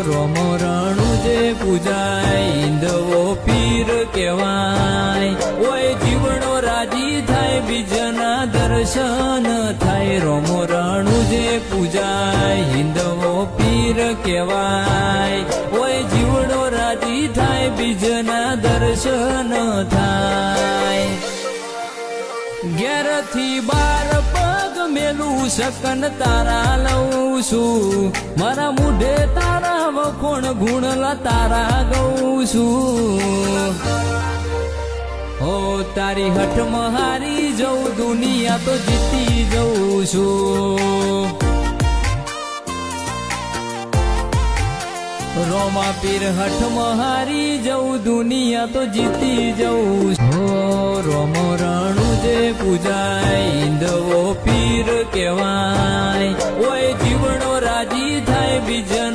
રોમ રણું જે પૂજાય હિંદવો પીર કહેવાય ઓય જીવડો રાજી થાય બીજના દર્શન થાય રોમ રણું જે પૂજાય હિંદવો પીર કહેવાય ઓય જીવડો રાજી થાય બીજના દર્શન થાય ઘેરથી બાર પગ મેલું શકન તારા લઉં છું મારા મુઢે તારા વખોણ ગુણલા તારા ગઉં છું હો તારી હઠ મહારી જઉં દુનિયા તો જીતી જઉં છું રોમા પીર હઠ મહારી જઉં દુનિયા તો જીતી જઉં હો રોમ રણું જે પૂજાય હિંદવો પીર કહેવાય ઓય જીવડો રાજી થાય બીજન